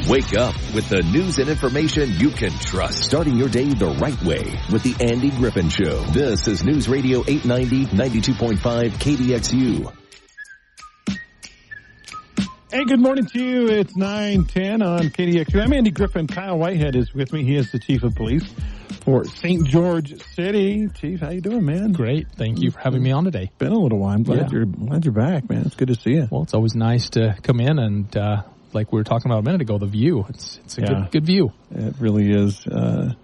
Wake up with the news and information you can trust. Starting your day the right way with the Andy Griffin Show. This is News Radio 890, 92.5 KDXU. Hey, good morning to you. It's 9:10 on KDXU. I'm Andy Griffin. Kyle Whitehead is with me. He is the chief of police for St. George City. Chief, how you doing, man? Great. Thank you for having me on today. Been a little while. I'm glad you're back, man. It's good to see you. Well, it's always nice to come in and, like we were talking about a minute ago, the view. It's a good view. It really is. I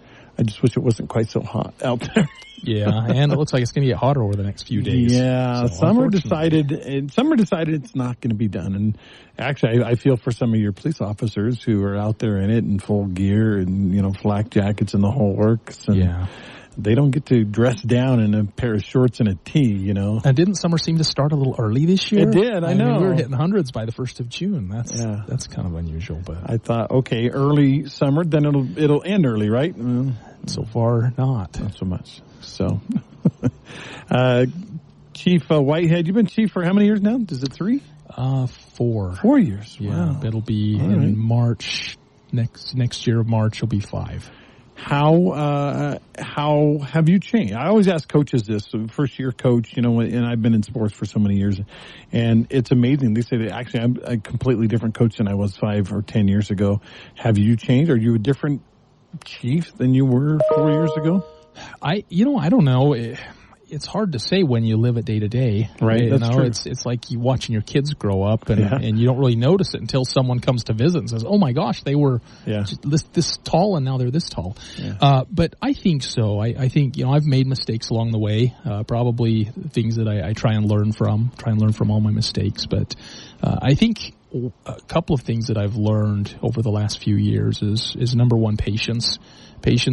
just wish it wasn't quite so hot out there. Yeah, and it looks like it's going to get hotter over the next few days. Yeah, so summer decided it's not going to be done. And actually, I feel for some of your police officers who are out there in it in full gear and, flak jackets and the whole works. And yeah. They don't get to dress down in a pair of shorts and a tee, And didn't summer seem to start a little early this year? It did, I know. We were hitting hundreds by the 1st of June. That's kind of unusual. But I thought, okay, early summer, then it'll end early, right? So far, not so much. So, Chief Whitehead, you've been chief for how many years now? Is it 3? 4. 4 years. Yeah, wow. It'll be in March. Next year of March will be 5. How have you changed? I always ask coaches this. So first year coach, and I've been in sports for so many years, and it's amazing. They say that actually I'm a completely different coach than I was 5 or 10 years ago. Have you changed? Are you a different chief than you were 4 years ago? I don't know. It's hard to say when you live it day to day. Right, that's true. It's like you watching your kids grow up and you don't really notice it until someone comes to visit and says, "Oh my gosh, they were this tall and now they're this tall." Yeah. But I think so. I think I've made mistakes along the way. Probably things that I try and learn from all my mistakes. But I think a couple of things that I've learned over the last few years is number one, patience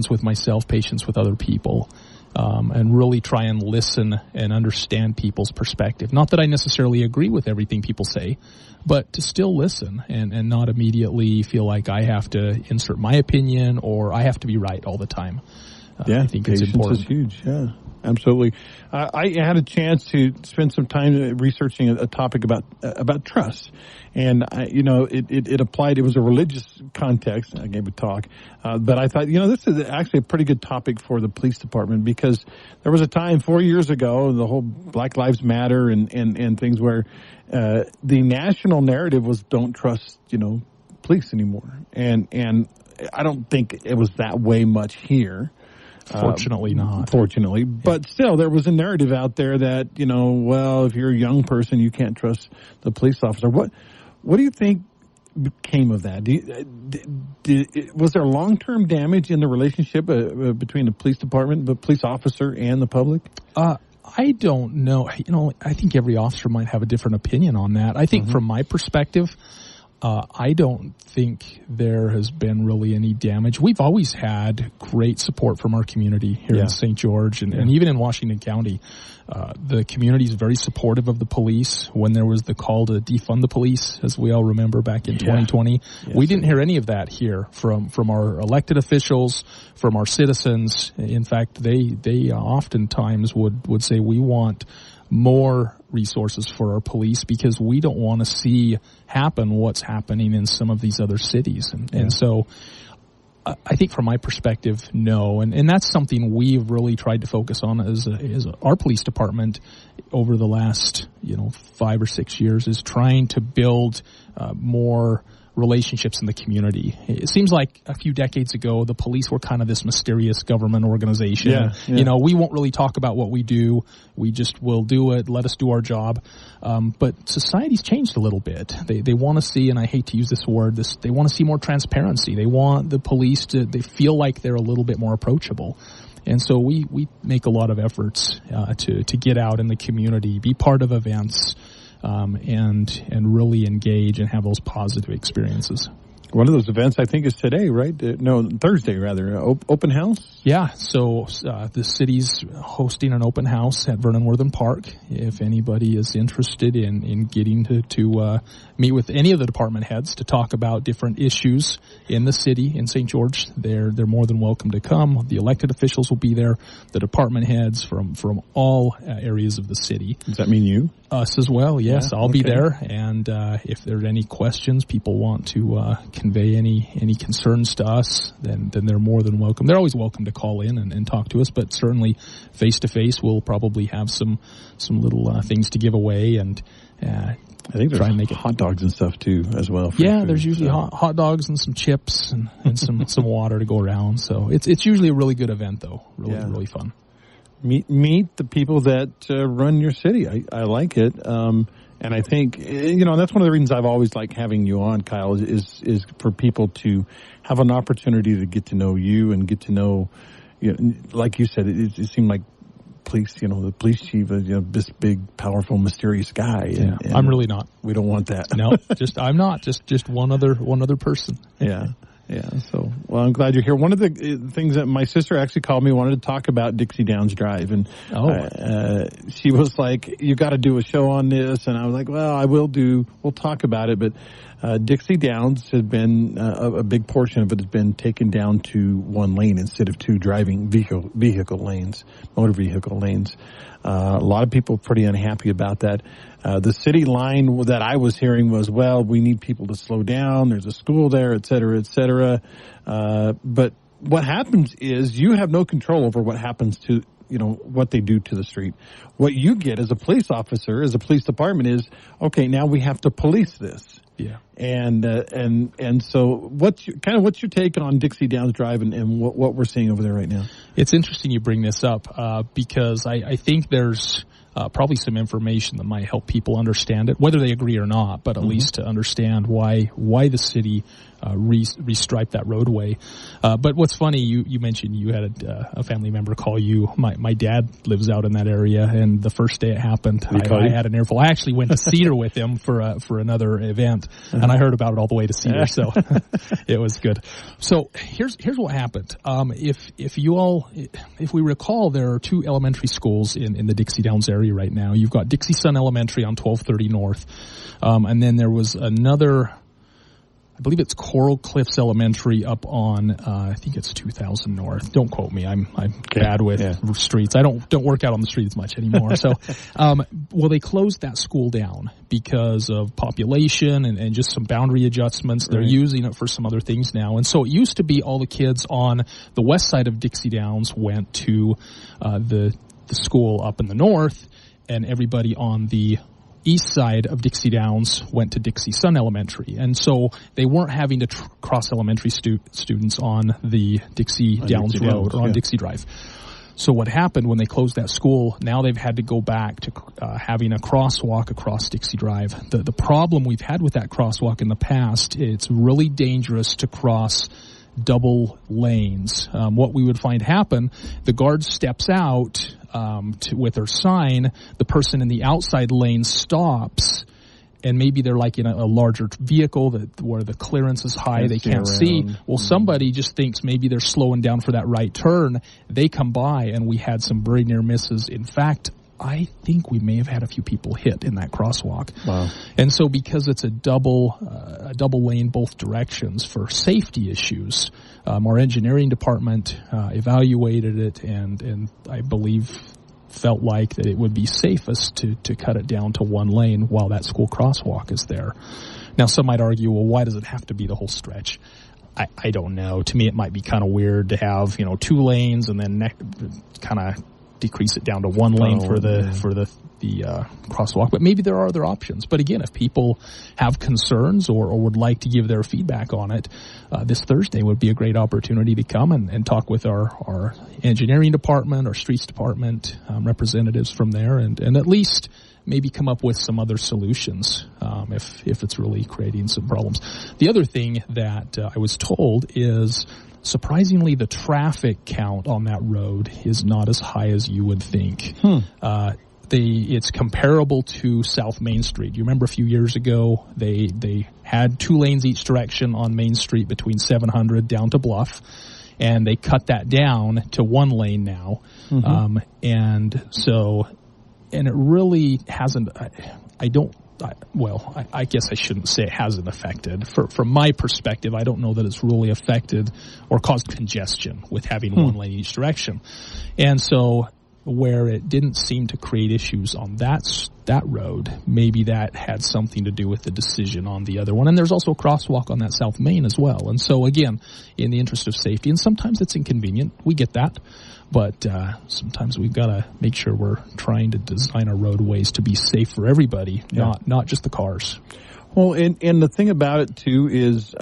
with myself, patience with other people. And really try and listen and understand people's perspective. Not that I necessarily agree with everything people say, but to still listen and not immediately feel like I have to insert my opinion or I have to be right all the time. I think it's important. Patience is huge, yeah. Absolutely. I had a chance to spend some time researching a topic about trust. And, it applied. It was a religious context. I gave a talk. But I thought, this is actually a pretty good topic for the police department because there was a time 4 years ago, the whole Black Lives Matter and things where the national narrative was don't trust, police anymore. And I don't think it was that way much here. Fortunately not. Fortunately. But still, there was a narrative out there that, if you're a young person, you can't trust the police officer. What do you think came of that? Was there long-term damage in the relationship between the police department, the police officer, and the public? I don't know. I think every officer might have a different opinion on that. I think from my perspective, I don't think there has been really any damage. We've always had great support from our community here in St. George and even in Washington County. The community is very supportive of the police. When there was the call to defund the police, as we all remember back in 2020, we didn't hear any of that here from our elected officials, from our citizens. In fact, they oftentimes would say we want more resources for our police because we don't want to see happen what's happening in some of these other cities. And so I think from my perspective, no. And that's something we've really tried to focus on as our police department over the last, 5 or 6 years is trying to build more relationships in the community. It seems like a few decades ago, the police were kind of this mysterious government organization. We won't really talk about what we do. We just will do it. Let us do our job. But society's changed a little bit. They want to see, and I hate to use this word, they want to see more transparency. They want the police they feel like they're a little bit more approachable. And so we make a lot of efforts to get out in the community, be part of events, and really engage and have those positive experiences. One of those events, I think, is today, right? No, Thursday, rather. Open house? Yeah, so the city's hosting an open house at Vernon Worthen Park. If anybody is interested in getting to meet with any of the department heads to talk about different issues in the city, in St. George, they're more than welcome to come. The elected officials will be there, the department heads from all areas of the city. Does that mean you? Us as well, yes. Yeah, I'll be there, and if there are any questions, people want to convey any concerns to us, then they're more than welcome. They're always welcome to call in and talk to us, but certainly face-to-face we'll probably have some little things to give away, and I think there's hot dogs and stuff too as well. Yeah, there's usually hot dogs and some chips and some water to go around, so it's usually a really good event though, really fun. Meet the people that run your city. I like it. And I think, that's one of the reasons I've always liked having you on, Kyle, is for people to have an opportunity to get to know you and get to know, like you said, it seemed like police, the police chief is, this big, powerful, mysterious guy. Yeah, and I'm really not. We don't want that. No, I'm not. Just one other person. Yeah. Yeah, so, well, I'm glad you're here. One of the things that my sister actually called me, wanted to talk about Dixie Downs Drive, and she was like, you got to do a show on this, and I was like, well, we'll talk about it, but Dixie Downs has been, a big portion of it has been taken down to one lane instead of two driving vehicle lanes, motor vehicle lanes. A lot of people are pretty unhappy about that. The city line that I was hearing was, well, we need people to slow down. There's a school there, et cetera, et cetera. But what happens is you have no control over what happens to, what they do to the street. What you get as a police officer, as a police department is, okay, now we have to police this. Yeah. And so what's your take on Dixie Downs Drive and what we're seeing over there right now? It's interesting you bring this up, because I think there's probably some information that might help people understand it, whether they agree or not, but at least to understand why the city restriped that roadway. But what's funny, you mentioned you had a family member call you. My dad lives out in that area, and the first day it happened, I had an earful. I actually went to Cedar with him for another event, and I heard about it all the way to Cedar, so it was good. So here's what happened. If we recall, there are two elementary schools in the Dixie Downs area right now. You've got Dixie Sun Elementary on 1230 North, and then there was another, I believe it's Coral Cliffs Elementary up on, I think it's 2000 North. Don't quote me. I'm bad with streets. I don't work out on the streets much anymore. So, they closed that school down because of population and just some boundary adjustments. They're using it for some other things now. And so it used to be all the kids on the west side of Dixie Downs went to, the school up in the north, and everybody on the east side of Dixie Downs went to Dixie Sun Elementary. And so they weren't having to cross elementary students on the Dixie Downs Road or on Dixie Drive. So what happened when they closed that school, now they've had to go back to having a crosswalk across Dixie Drive. The problem we've had with that crosswalk in the past, it's really dangerous to cross double lanes. What we would find happen, the guard steps out with their sign, the person in the outside lane stops, and maybe they're like in a larger vehicle where the clearance is high, they can't see. Well, somebody just thinks maybe they're slowing down for that right turn. They come by, and we had some very near misses. In fact, I think we may have had a few people hit in that crosswalk. Wow. And so because it's a double lane both directions for safety issues, our engineering department evaluated it and I believe felt like that it would be safest to cut it down to one lane while that school crosswalk is there. Now, some might argue, well, why does it have to be the whole stretch? I don't know. To me, it might be kind of weird to have, two lanes and then kind of decrease it down to one lane for the crosswalk, but maybe there are other options. But again, if people have concerns or would like to give their feedback on it, this Thursday would be a great opportunity to come and talk with our engineering department, our streets department, representatives from there, and at least maybe come up with some other solutions if it's really creating some problems. The other thing that I was told is, surprisingly, the traffic count on that road is not as high as you would think. It's comparable to South Main Street. You remember a few years ago, they had 2 lanes each direction on Main Street between 700 down to Bluff, and they cut that down to 1 lane now. And it really hasn't, I guess I shouldn't say it hasn't affected. From my perspective, I don't know that it's really affected or caused congestion with having 1 lane each direction. And so where it didn't seem to create issues on that that road, maybe that had something to do with the decision on the other one. And there's also a crosswalk on that South Main as well. And so, again, in the interest of safety, and sometimes it's inconvenient, we get that, but sometimes we've got to make sure we're trying to design our roadways to be safe for everybody, not just the cars. Well, and the thing about it, too, is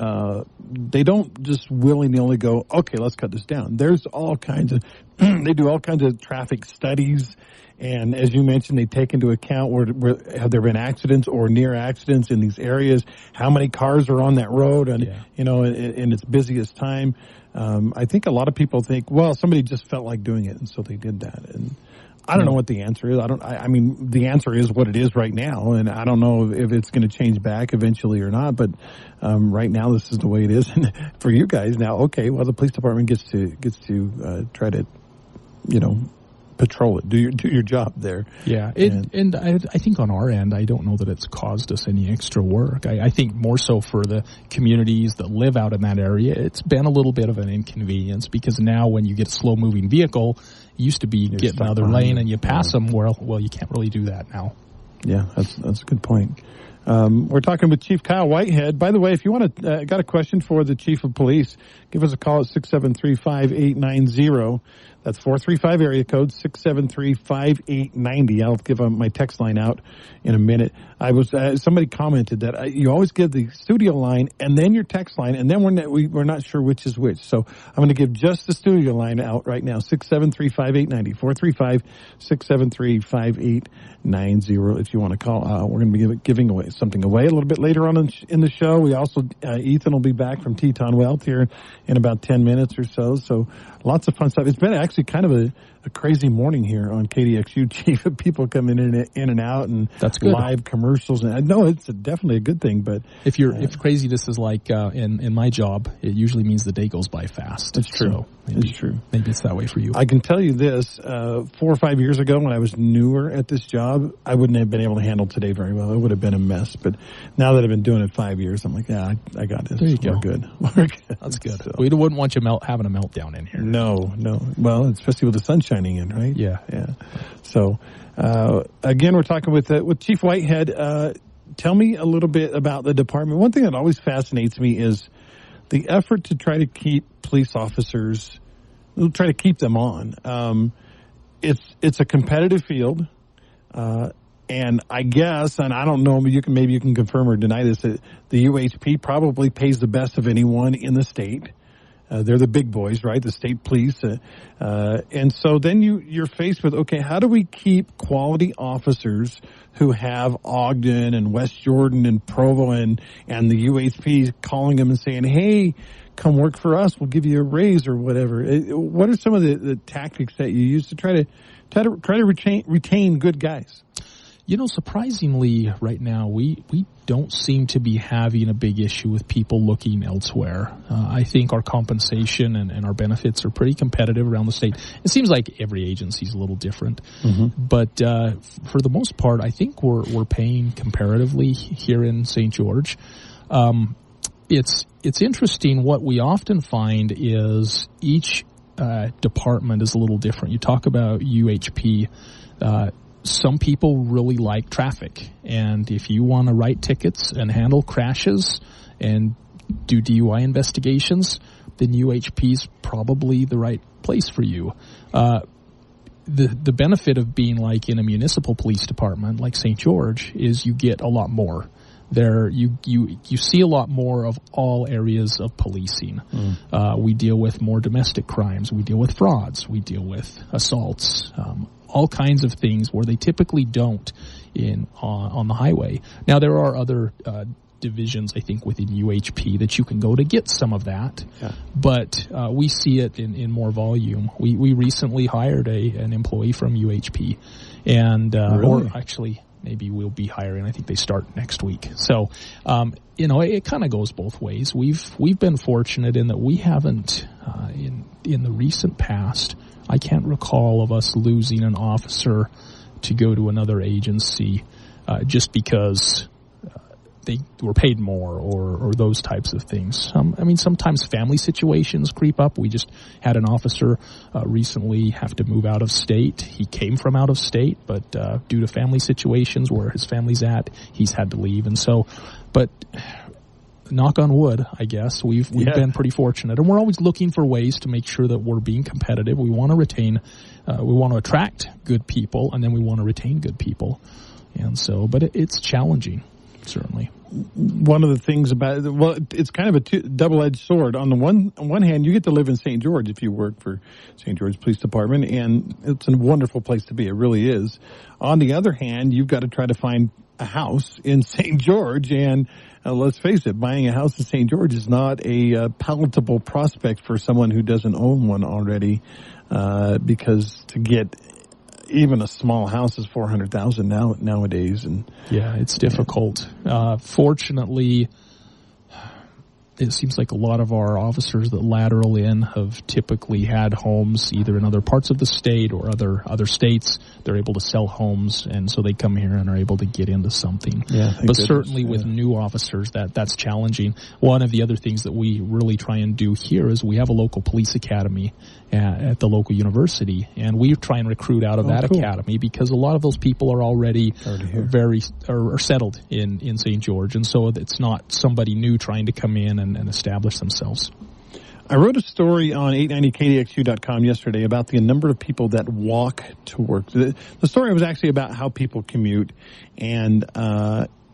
they don't just willy-nilly go, okay, let's cut this down. There's all kinds of, they do all kinds of traffic studies. And as you mentioned, they take into account where have there been accidents or near accidents in these areas, how many cars are on that road, and in its busiest time. I think a lot of people think, well, somebody just felt like doing it, and so they did that. And I don't know what the answer is. I mean, the answer is what it is right now, and I don't know if it's going to change back eventually or not. But right now, this is the way it is. And for you guys now, okay, well, the police department gets to try to, patrol it, do your job there. Yeah, and I think on our end, I don't know that it's caused us any extra work. I think more so for the communities that live out in that area, it's been a little bit of an inconvenience, because now when you get a slow-moving vehicle, it used to be you get another lane and you pass them. Well, you can't really do that now. Yeah, that's a good point. We're talking with Chief Kyle Whitehead. By the way, if you want to, got a question for the Chief of Police, give us a call at 673-5890. That's 435 area code 673-5890. I'll give my text line out in a minute. Somebody commented that you always give the studio line and then your text line, and then we're not sure which is which. So I'm going to give just the studio line out right now, 673-5890, 435-673-5890. If you want to call, we're going to be giving away something away a little bit later on in the show. We also Ethan will be back from Teton Wealth here in about 10 minutes or so. So lots of fun stuff. It's been actually kind of a crazy morning here on KDXU, Chief, of people coming in and out, and that's good. Live commercials. And I know it's definitely a good thing, but if craziness is like in my job, it usually means the day goes by fast. It's true. So it's true. Maybe it's that way for you. I can tell you this: 4 or 5 years ago, when I was newer at this job, I wouldn't have been able to handle today very well. It would have been a mess. But now that I've been doing it 5 years, I'm like, I got this. There you go. We're good. We're good. That's good. So. We wouldn't want you having a meltdown in here. No. Well, especially with the sun shining in, right? Yeah. So, again, we're talking with Chief Whitehead. Tell me a little bit about the department. One thing that always fascinates me is the effort to try to keep police officers, try to keep them on. It's a competitive field, and I guess, and I don't know, maybe you can confirm or deny this, that the UHP probably pays the best of anyone in the state. They're the big boys, right? The state police. And so then you're faced with, okay, how do we keep quality officers who have Ogden and West Jordan and Provo and the UHP calling them and saying, hey, come work for us, we'll give you a raise or whatever. What are some of the tactics that you use to try to retain good guys? Surprisingly, right now, we don't seem to be having a big issue with people looking elsewhere. I think our compensation and our benefits are pretty competitive around the state. It seems like every agency is a little different. Mm-hmm. But for the most part, I think we're paying comparatively here in St. George. It's interesting. What we often find is each department is a little different. You talk about UHP. Some people really like traffic, and if you want to write tickets and handle crashes and do DUI investigations, then UHP is probably the right place for you. The benefit of being like in a municipal police department like St. George is you get a lot more. There, you see a lot more of all areas of policing. We deal with more domestic crimes. We deal with frauds. We deal with assaults. All kinds of things where they typically don't on the highway. Now, there are other divisions, I think, within UHP that you can go to get some of that. Yeah. But we see it in more volume. We recently hired an employee from UHP, and really? Or actually, maybe we'll be hiring. I think they start next week. So, it kind of goes both ways. We've been fortunate in that we haven't in the recent past. I can't recall of us losing an officer to go to another agency just because they were paid more or those types of things. Sometimes family situations creep up. We just had an officer recently have to move out of state. He came from out of state, but due to family situations where his family's at, he's had to leave. And so, but knock on wood, I guess, we've been pretty fortunate. And we're always looking for ways to make sure that we're being competitive. We want to retain, we want to attract good people, and then we want to retain good people. And so, but it's challenging, certainly. One of the things about it, well, it's kind of a double-edged sword. On the one hand, you get to live in St. George if you work for St. George Police Department, and it's a wonderful place to be. It really is. On the other hand, you've got to try to find a house in St. George, and let's face it, buying a house in St. George is not a palatable prospect for someone who doesn't own one already, because to get even a small house is $400,000 nowadays, and yeah, it's difficult. Fortunately, it seems like a lot of our officers that lateral in have typically had homes either in other parts of the state or other states. They're able to sell homes, and so they come here and are able to get into something. Yeah, but certainly with new officers, that's challenging. One of the other things that we really try and do here is we have a local police academy at the local university, and we try and recruit out of that academy because a lot of those people are already are settled in St. George, and so it's not somebody new trying to come in and establish themselves. I wrote a story on 890kdxu.com yesterday about the number of people that walk to work. The story was actually about how people commute, and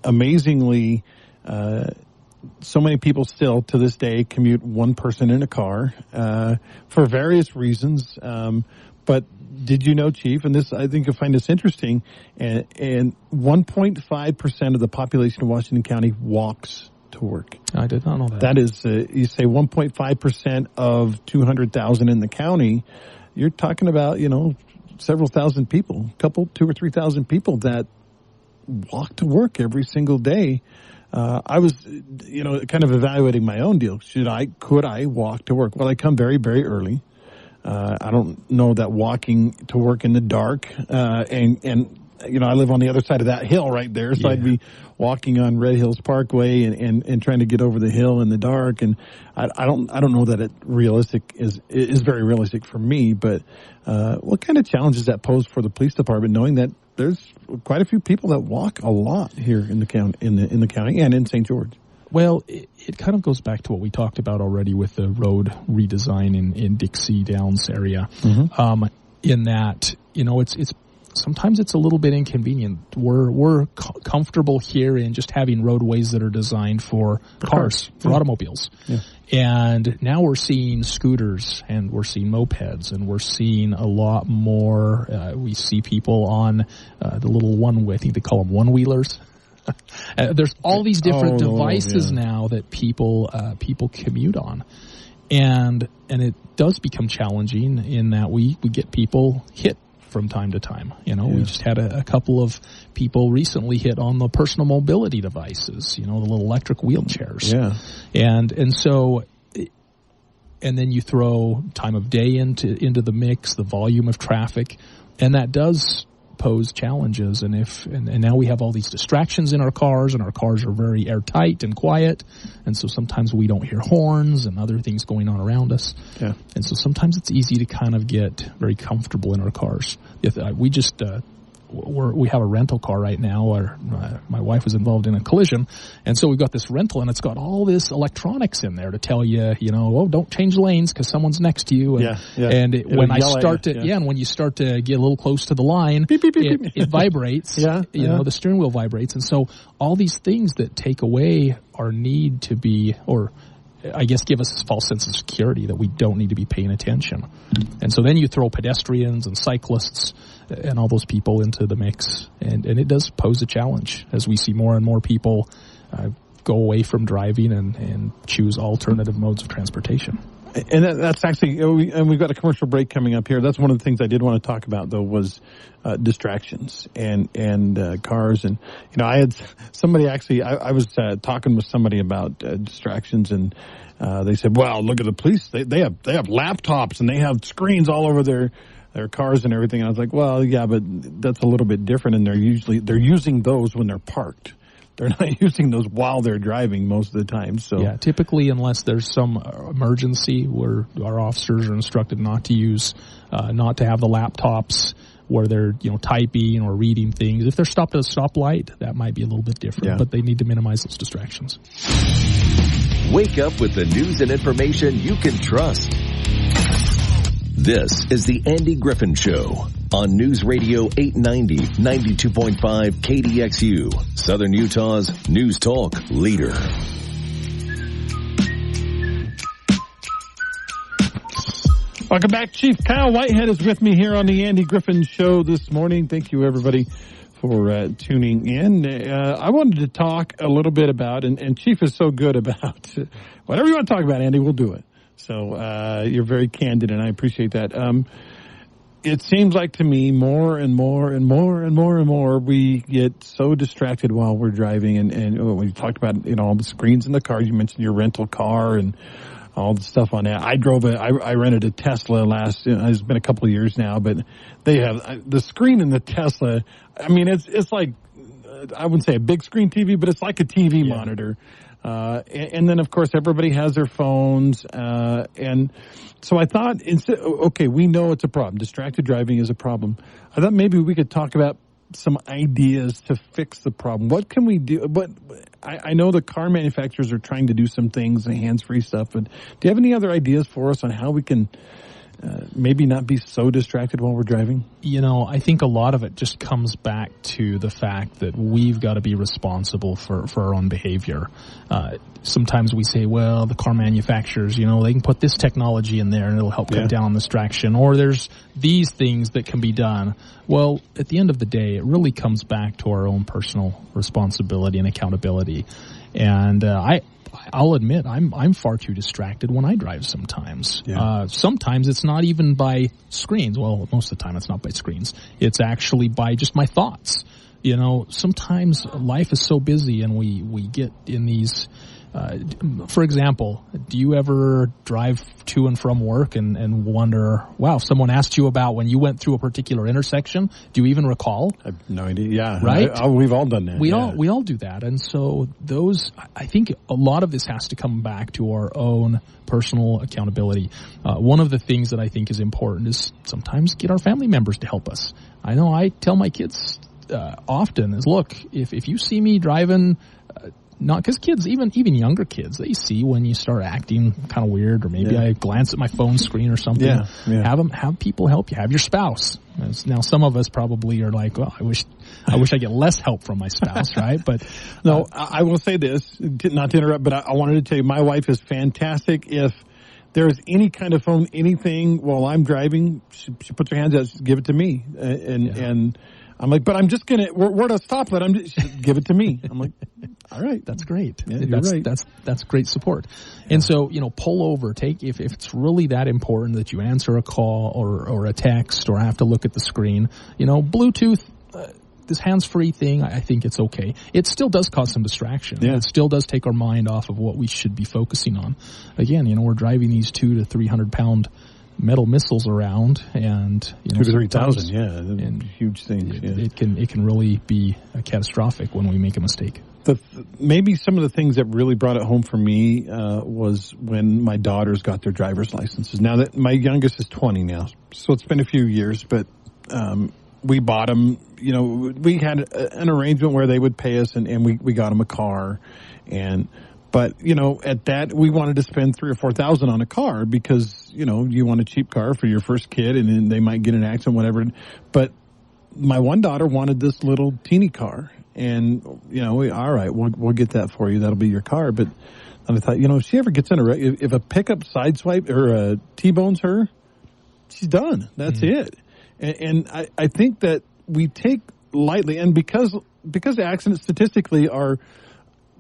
amazingly, so many people still to this day commute one person in a car for various reasons. But did you know, Chief, and this, I think you'll find this interesting, and 1.5% of the population of Washington County walks to work. I did not know that. That is, you say 1.5% of 200,000 in the county, you're talking about, several thousand people, 2,000 or 3,000 people that walk to work every single day. I was, kind of evaluating my own deal. Could I walk to work? Well, I come very, very early. I don't know that walking to work in the dark, and I live on the other side of that hill right there, so I'd be walking on Red Hills Parkway and trying to get over the hill in the dark, and I don't know that it is very realistic for me, but what kind of challenges that pose for the police department, knowing that there's quite a few people that walk a lot here in the county, in the county and in St. George? Well, it kind of goes back to what we talked about already with the road redesign in Dixie Downs area. Mm-hmm. In that, it's sometimes it's a little bit inconvenient. We're comfortable here in just having roadways that are designed for cars, for automobiles. Yeah. And now we're seeing scooters, and we're seeing mopeds, and we're seeing a lot more. We see people on the little I think they call them one-wheelers. There's all these different devices now that people commute on. And it does become challenging in that we get people hit from time to time. We just had a couple of people recently hit on the personal mobility devices, the little electric wheelchairs. Yeah. And so, and then you throw time of day into the mix, the volume of traffic, and that does pose challenges. And now we have all these distractions in our cars, and our cars are very airtight and quiet, and so sometimes we don't hear horns and other things going on around us. Yeah. And so sometimes it's easy to kind of get very comfortable in our cars. We just we have a rental car right now. My wife was involved in a collision, and so we've got this rental, and it's got all this electronics in there to tell you, don't change lanes because someone's next to you. And when you start to get a little close to the line, beep, beep, beep, it vibrates. The steering wheel vibrates, and so all these things that take away our need to be, or I guess give us this false sense of security that we don't need to be paying attention. And so then you throw pedestrians and cyclists and all those people into the mix, and it does pose a challenge as we see more and more people go away from driving and choose alternative modes of transportation. And that's actually, and we've got a commercial break coming up here. That's one of the things I did want to talk about, though, was distractions and cars. And I had somebody actually, I was talking with somebody about distractions, and they said, "Well, look at the police. They have laptops and they have screens all over their cars and everything." And I was like, "Well, yeah, but that's a little bit different, and they're using those when they're parked." they're not using those while they're driving most of the time. So yeah, typically unless there's some emergency where our officers are instructed not to use, not to have the laptops where they're typing or reading things. If they're stopped at a stoplight, that might be a little bit different, but they need to minimize those distractions. Wake up with the news and information you can trust. This is the Andy Griffin Show on News Radio 890, 92.5 KDXU, Southern Utah's News Talk leader. Welcome back. Chief Kyle Whitehead is with me here on the Andy Griffin Show this morning. Thank you, everybody, for tuning in. I wanted to talk a little bit about, and Chief is so good about whatever you want to talk about, Andy, we'll do it. So you're very candid, and I appreciate that. It seems like to me more and more we get so distracted while we're driving. And we talked about all the screens in the car. You mentioned your rental car and all the stuff on that. I rented a Tesla it's been a couple of years now, but they have the screen in the Tesla. I mean, it's like, I wouldn't say a big screen TV, but it's like a TV monitor. And then of course everybody has their phones. And so I thought okay, we know it's a problem. Distracted driving is a problem. I thought maybe we could talk about some ideas to fix the problem. What can we do? But I know the car manufacturers are trying to do some things, hands-free stuff, but do you have any other ideas for us on how we can maybe not be so distracted while we're driving? I think a lot of it just comes back to the fact that we've got to be responsible for our own behavior. Sometimes we say, well, the car manufacturers, they can put this technology in there and it'll help cut down on distraction, or there's these things that can be done. Well, at the end of the day, it really comes back to our own personal responsibility and accountability. And I'll admit I'm far too distracted when I drive sometimes. Sometimes it's not even by screens. Well, most of the time it's not by screens. It's actually by just my thoughts. Sometimes life is so busy and we get in these, for example, do you ever drive to and from work and wonder, wow, if someone asked you about when you went through a particular intersection, do you even recall? I have no idea. Yeah. Right? We've all done that. We all do that. And so I think a lot of this has to come back to our own personal accountability. One of the things that I think is important is sometimes get our family members to help us. I know I tell my kids often is, look, if you see me driving, not because kids, even younger kids, they see when you start acting kind of weird, or maybe I glance at my phone screen or something. Have people help you. Have your spouse. Now, some of us probably are like, well, I wish I get less help from my spouse, right? But no, I will say this, not to interrupt, but I wanted to tell you, my wife is fantastic. If there's any kind of phone, anything while I'm driving, she puts her hands out, give it to me, and I'm like, but I'm just we're at a stoplight. Give it to me. I'm like, all right, that's great. Yeah, that's right. That's great support. Yeah. And so, pull over, if it's really that important that you answer a call or a text or have to look at the screen, Bluetooth, this hands-free thing, I think it's okay. It still does cause some distraction. Yeah. It still does take our mind off of what we should be focusing on. Again, we're driving these 200 to 300 pound metal missiles around, and 2,000 to 3,000, huge things. It can really be catastrophic when we make a mistake. Maybe some of the things that really brought it home for me was when my daughters got their driver's licenses. Now that my youngest is 20 now, so it's been a few years, but we bought them. We had an arrangement where they would pay us, and we got them a car, But, at that, we wanted to spend $3,000 or $4,000 on a car because, you want a cheap car for your first kid and then they might get in an accident, whatever. But my one daughter wanted this little teeny car, and, all right, we'll get that for you. That'll be your car. But I thought, if she ever gets in if a pickup sideswipe or T-bones her, she's done. That's it. And I think that we take lightly, and because accidents statistically are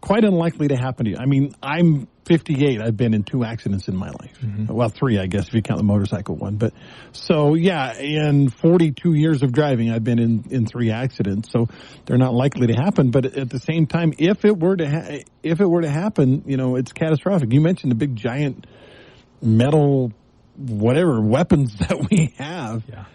quite unlikely to happen to you. I mean, I'm 58. I've been in 2 accidents in my life. Mm-hmm. Well, 3, I guess, if you count the motorcycle one. But so, in 42 years of driving, I've been in 3 accidents. So they're not likely to happen. But at the same time, if it were to happen, it's catastrophic. You mentioned the big giant metal, whatever weapons that we have. Yeah.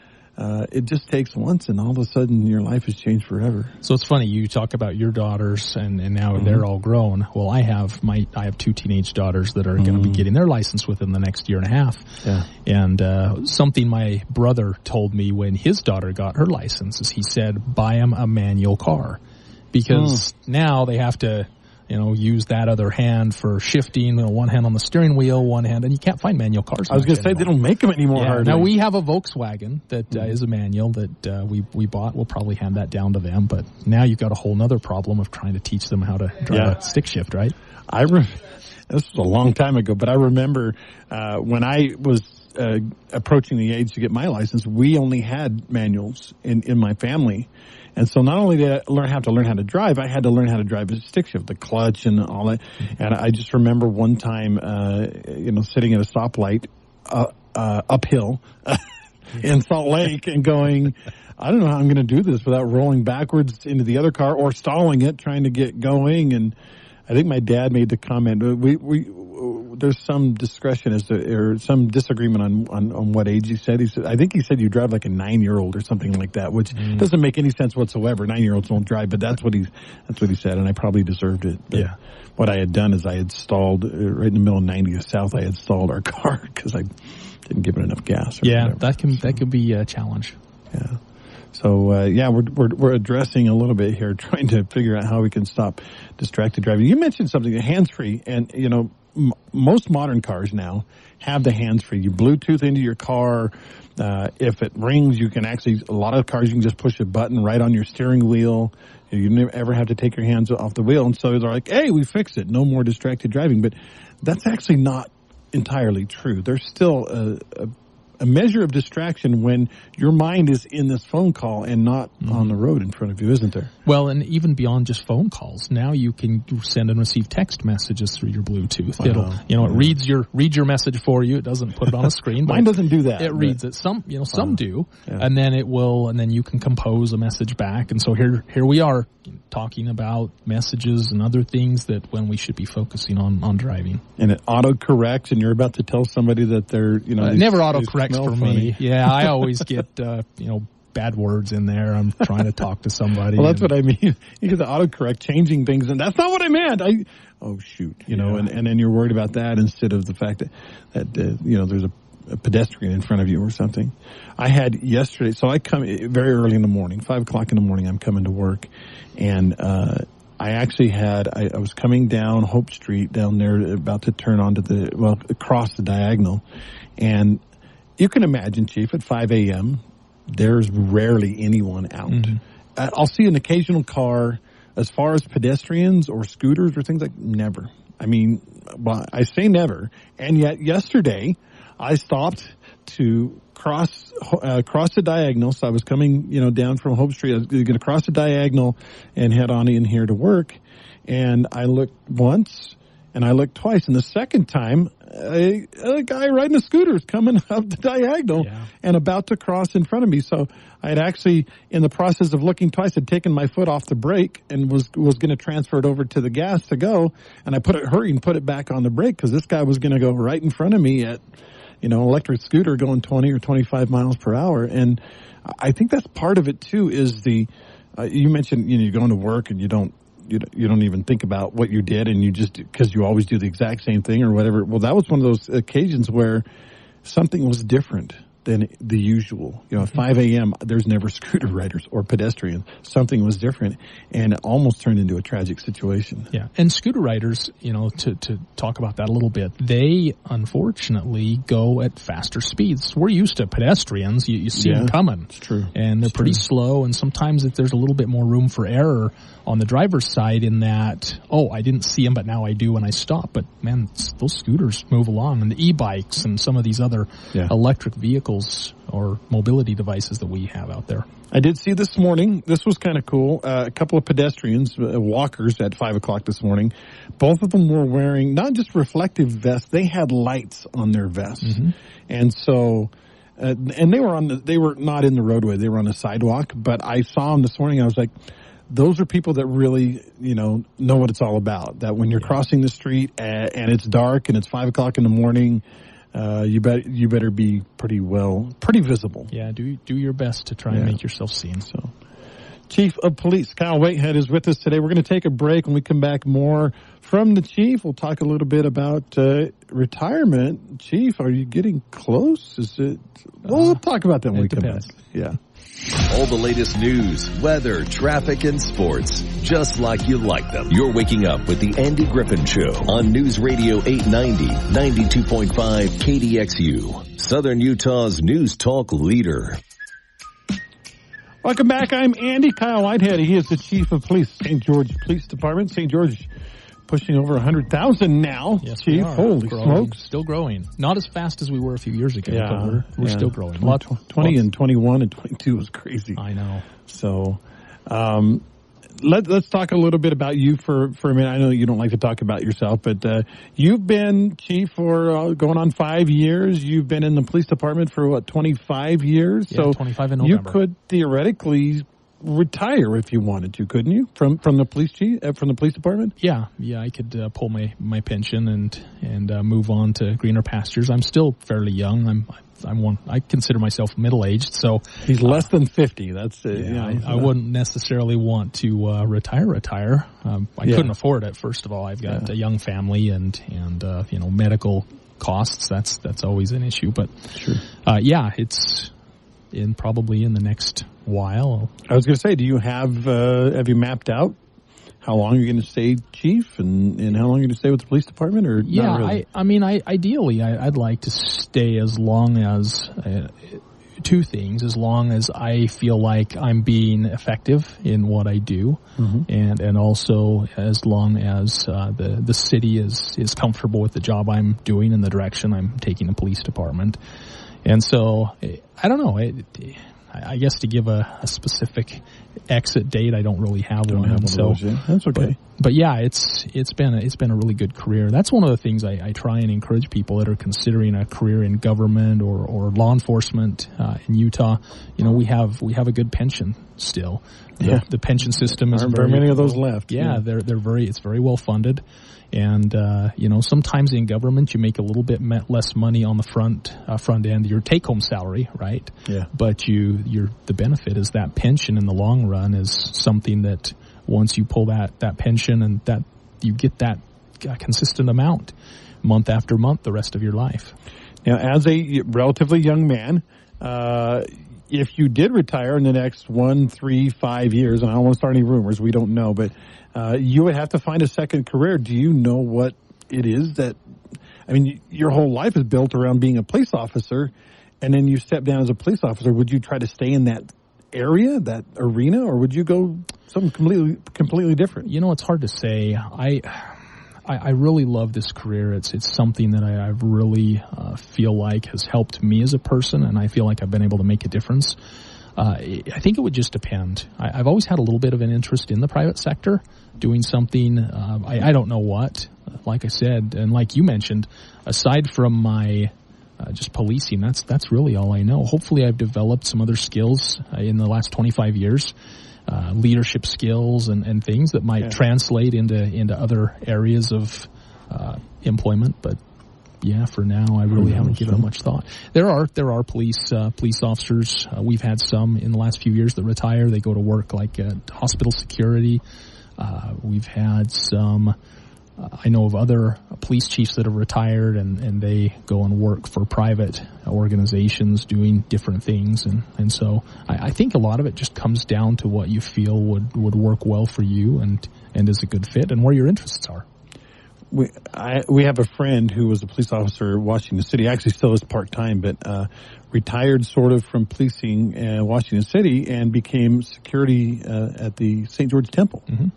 it just takes once, and all of a sudden your life has changed forever. So it's funny, you talk about your daughters, and now they're all grown. Well, I have 2 teenage daughters that are going to be getting their license within the next year and a half. Yeah. And something my brother told me when his daughter got her license is he said, buy them a manual car. Because now they have to, use that other hand for shifting, one hand on the steering wheel, one hand, and you can't find manual cars. I was going to say, they don't make them anymore. Yeah. Now, we have a Volkswagen that is a manual that we bought. We'll probably hand that down to them, but now you've got a whole other problem of trying to teach them how to drive a stick shift, right? This was a long time ago, but I remember when I was approaching the age to get my license, we only had manuals in my family. And so not only did I have to learn how to drive, I had to learn how to drive a stick shift, the clutch and all that. And I just remember one time, sitting at a stoplight uphill in Salt Lake and going, I don't know how I'm going to do this without rolling backwards into the other car or stalling it, trying to get going. And I think my dad made the comment, there's some discretion or some disagreement on what age he said. I think he said you drive like a 9-year-old or something like that, which doesn't make any sense whatsoever. 9-year-olds don't drive, but that's what he said, and I probably deserved it. But what I had done is I had stalled right in the middle of 90th South. I had stalled our car because I didn't give it enough gas. That could be a challenge. Yeah. So we're addressing a little bit here, trying to figure out how we can stop distracted driving. You mentioned something, hands-free, and most modern cars now have the hands-free. You Bluetooth into your car. If it rings, you can a lot of cars you can just push a button right on your steering wheel. You never ever have to take your hands off the wheel. And so they're like, hey, we fixed it. No more distracted driving. But that's actually not entirely true. There's still a measure of distraction when your mind is in this phone call and not on the road in front of you, isn't there? Well, and even beyond just phone calls, now you can send and receive text messages through your Bluetooth. It reads your message for you. It doesn't put it on a screen. Mine doesn't do that. It reads it. Some do, and then and then you can compose a message back. And so here we are talking about messages and other things that when we should be focusing on driving. And it auto-corrects, and you're about to tell somebody that they're, it never auto-corrects for me. Yeah, I always get, bad words in there. I'm trying to talk to somebody. Well, that's what I mean. You get the autocorrect changing things, and that's not what I meant. And then you're worried about that instead of the fact that there's a pedestrian in front of you or something. I had yesterday, so I come very early in the morning, 5 o'clock in the morning, I'm coming to work, and I actually I was coming down Hope Street down there, about to turn onto across the diagonal, and you can imagine, Chief, at 5 a.m., there's rarely anyone out. I'll see an occasional car. As far as pedestrians or scooters or things, like never. I mean, I say never, and yet yesterday I stopped to cross the diagonal. So I was coming, down from Hope Street. I was going to cross the diagonal and head on in here to work. And I looked once and I looked twice. And the second time, a guy riding a scooter is coming up the diagonal and about to cross in front of me. So I had actually, in the process of looking twice, had taken my foot off the brake and was going to transfer it over to the gas to go. And I put it back on the brake because this guy was going to go right in front of me at, an electric scooter going 20 or 25 miles per hour. And I think that's part of it too, is you mentioned, you're going to work and you don't even think about what you did, and you just, because you always do the exact same thing or whatever. Well, that was one of those occasions where something was different than the usual. At 5 a.m., there's never scooter riders or pedestrians. Something was different, and it almost turned into a tragic situation. Yeah, and scooter riders, to talk about that a little bit, they unfortunately go at faster speeds. We're used to pedestrians. You see them coming. It's true. And they're pretty slow, and sometimes there's a little bit more room for error on the driver's side in that, I didn't see him, but now I do, and I stop. But, man, those scooters move along, and the e-bikes and some of these other electric vehicles or mobility devices that we have out there. I did see this morning, this was kind of cool, a couple of pedestrians, walkers at 5 o'clock this morning. Both of them were wearing not just reflective vests, they had lights on their vests. And so, and they were not in the roadway, they were on the sidewalk, but I saw them this morning, I was like, those are people that really, know what it's all about. That when you're crossing the street and it's dark and it's 5 o'clock in the morning, you better be pretty visible. Yeah, do your best to try and make yourself seen. So, Chief of Police Kyle Whitehead is with us today. We're going to take a break. When we come back, more from the Chief. We'll talk a little bit about retirement. Chief, are you getting close? Is it? Well, we'll talk about that when we come back. Yeah. All the latest news, weather, traffic, and sports, just like you like them. You're waking up with the Andy Griffin Show on News Radio 890, 92.5 KDXU, Southern Utah's news talk leader. Welcome back. I'm Andy Kyle Whitehead. He is the Chief of Police, St. George Police Department. St. George pushing over 100,000 now. Yes, Chief. Holy smokes. Still growing. Not as fast as we were a few years ago, yeah, but we're still growing. 20 and 21 and 22 was crazy. I know. So, let's talk a little bit about you for a minute. I know you don't like to talk about yourself, but you've been chief for going on 5 years. You've been in the police department for 25 years. Yeah, so 25 in November. You could theoretically retire if you wanted to, couldn't you? From the police chief, from the police department? Yeah, I could pull my pension and move on to greener pastures. I'm still fairly young. I consider myself middle-aged, so he's less than 50. That's it. Yeah, I wouldn't necessarily want to retire. I couldn't afford it. First of all, I've got a young family and medical costs. That's always an issue. But sure. It's probably in the next while. I was going to say, do you have you mapped out how long you're going to stay chief and how long you're going to stay with the police department, or not really? Ideally, I'd like to stay as long as two things: as long as I feel like I'm being effective in what I do, and also as long as the city is comfortable with the job I'm doing and the direction I'm taking the police department. And so, I don't know. I guess to give a specific exit date, I don't really have one. So that's okay. But yeah, it's been a really good career. That's one of the things I try and encourage people that are considering a career in government or law enforcement in Utah. We have a good pension still. The pension system is very many of those left. Yeah, it's very well funded. And, sometimes in government you make a little bit less money on the front end, your take-home salary, right? Yeah. But the benefit is that pension in the long run is something that once you pull that pension and that you get that consistent amount month after month the rest of your life. Now, as a relatively young man, if you did retire in the next 1, 3, 5 years, and I don't want to start any rumors, we don't know, but you would have to find a second career. Do you know what it is your whole life is built around being a police officer, and then you step down as a police officer. Would you try to stay in that area, that arena, or would you go something completely different? It's hard to say. I really love this career. It's something that I really feel like has helped me as a person, and I feel like I've been able to make a difference. I think it would just depend. I've always had a little bit of an interest in the private sector, doing something, I don't know what, like I said, and like you mentioned, aside from my just policing, that's really all I know. Hopefully I've developed some other skills in the last 25 years. Leadership skills and things that might translate into other areas of employment, but for now I really haven't given it much thought. There are police officers. We've had some in the last few years that retire. They go to work like hospital security. We've had some. I know of other police chiefs that have retired and they go and work for private organizations doing different things. And so I think a lot of it just comes down to what you feel would work well for you and is a good fit and where your interests are. We have a friend who was a police officer in Washington City, actually still is part-time, but retired sort of from policing in Washington City and became security at the St. George Temple. Mm-hmm.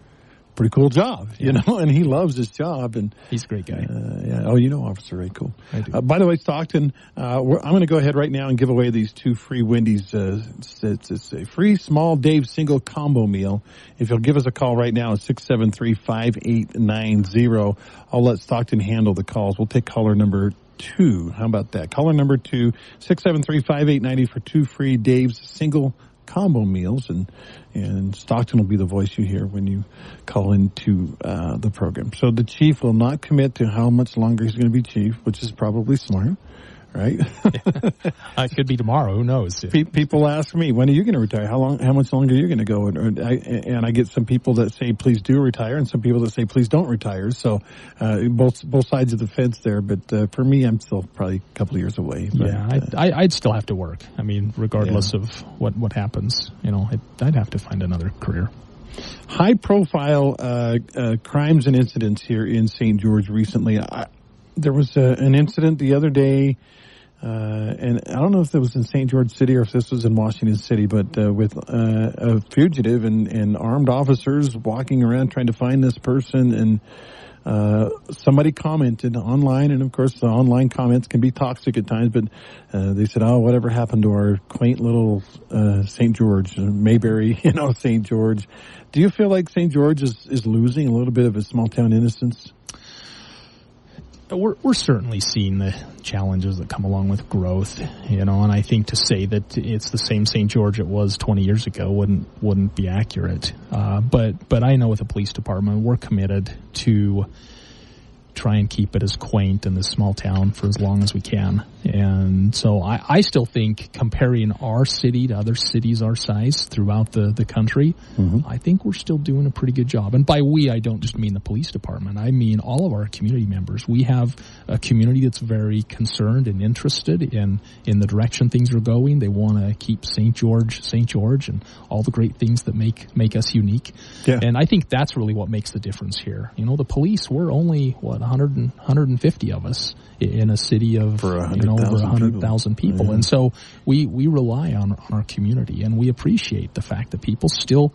Pretty cool job, and he loves his job. And he's a great guy. Officer Ray, cool. I do. By the way, Stockton, I'm going to go ahead right now and give away these 2 free Wendy's. It's a free small Dave single combo meal. If you'll give us a call right now at 673-5890, I'll let Stockton handle the calls. We'll take caller number 2. How about that? Caller number 2, 673-5890 for 2 free Dave's single combo meals, and Stockton will be the voice you hear when you call into the program. So the chief will not commit to how much longer he's going to be chief, which is probably smart. right? It could be tomorrow. Who knows? People ask me, when are you going to retire? How much longer are you going to go? And I get some people that say, please do retire, and some people that say, please don't retire. So both sides of the fence there. But for me, I'm still probably a couple of years away. But, yeah, I'd still have to work. I mean, regardless of what happens, I'd have to find another career. High-profile crimes and incidents here in St. George recently. There was an incident the other day, and I don't know if it was in St. George City or if this was in Washington City, but with a fugitive and armed officers walking around trying to find this person, and somebody commented online, and of course the online comments can be toxic at times, but they said, oh, whatever happened to our quaint little St. George, Mayberry, St. George. Do you feel like St. George is losing a little bit of its small-town innocence? We're certainly seeing the challenges that come along with growth, and I think to say that it's the same St. George it was 20 years ago wouldn't be accurate. But I know with the police department, we're committed to try and keep it as quaint in this small town for as long as we can. And so I still think comparing our city to other cities our size throughout the country, I think we're still doing a pretty good job. And by we, I don't just mean the police department. I mean all of our community members. We have a community that's very concerned and interested in the direction things are going. They want to keep St. George, and all the great things that make us unique. Yeah. And I think that's really what makes the difference here. The police, we're only, 150 of us in a city of over 100,000 people. And so we rely on our community, and we appreciate the fact that people still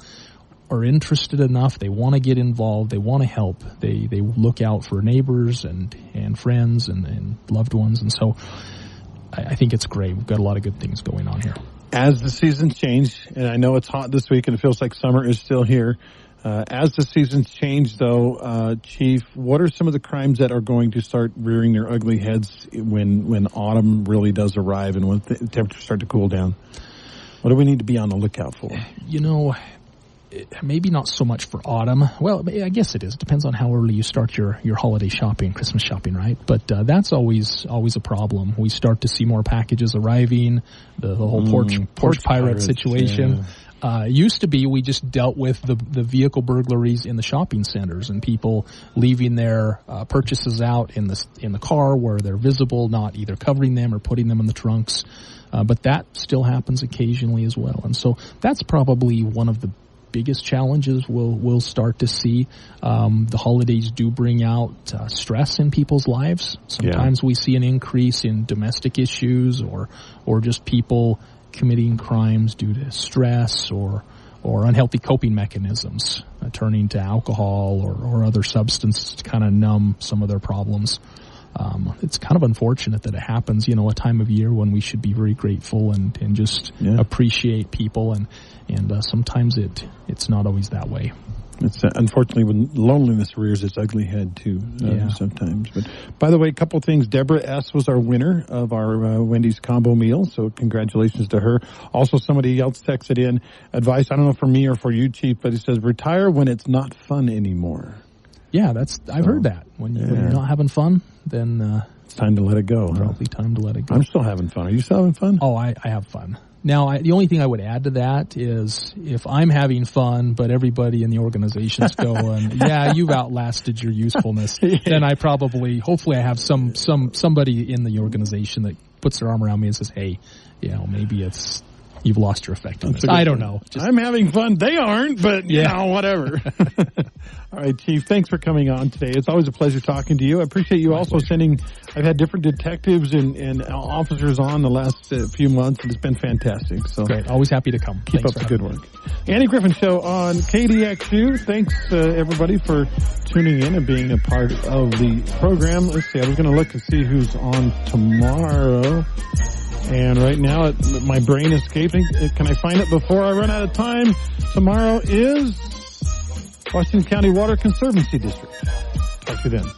are interested enough. They want to get involved. They want to help. They look out for neighbors and friends and loved ones. And so I think it's great. We've got a lot of good things going on here. As the seasons change, and I know it's hot this week and it feels like summer is still here, as the seasons change, though, Chief, what are some of the crimes that are going to start rearing their ugly heads when autumn really does arrive and when the temperatures start to cool down? What do we need to be on the lookout for? Maybe not so much for autumn. Well, I guess it is. It depends on how early you start your holiday shopping, Christmas shopping, right? But that's always a problem. We start to see more packages arriving, the whole porch pirate situation. Yeah. Used to be we just dealt with the vehicle burglaries in the shopping centers and people leaving their purchases out in the car where they're visible, not either covering them or putting them in the trunks. But that still happens occasionally as well. And so that's probably one of the biggest challenges we'll start to see. The holidays do bring out stress in people's lives. Sometimes we see an increase in domestic issues or just people committing crimes due to stress or unhealthy coping mechanisms, turning to alcohol or other substances to kind of numb some of their problems. It's kind of unfortunate that it happens, a time of year when we should be very grateful and just appreciate people, and sometimes it's not always that way. It's unfortunately when loneliness rears its ugly head too sometimes. But by the way, a couple of things. Deborah S. was our winner of our Wendy's combo meal, so congratulations to her. Also, somebody else texted in advice. I don't know for me or for you, Chief, but he says retire when it's not fun anymore. Yeah, I've heard that. When you're not having fun, then it's time to let it go. Probably time to let it go. I'm still having fun. Are you still having fun? Oh, I have fun. Now, the only thing I would add to that is if I'm having fun, but everybody in the organization's going, you've outlasted your usefulness, then hopefully I have somebody in the organization that puts their arm around me and says, hey, maybe you've lost your effectiveness. I don't know. I'm having fun. They aren't, but whatever. All right, Chief, thanks for coming on today. It's always a pleasure talking to you. I appreciate you also sending. I've had different detectives and officers on the last few months, and it's been fantastic. So great. Always happy to come. Keep up the good work. Andy Griffin Show on KDXU. Thanks, everybody, for tuning in and being a part of the program. Let's see. I was going to look and see who's on tomorrow. And right now, my brain is escaping. Can I find it before I run out of time? Tomorrow is Washington County Water Conservancy District. Talk to you then.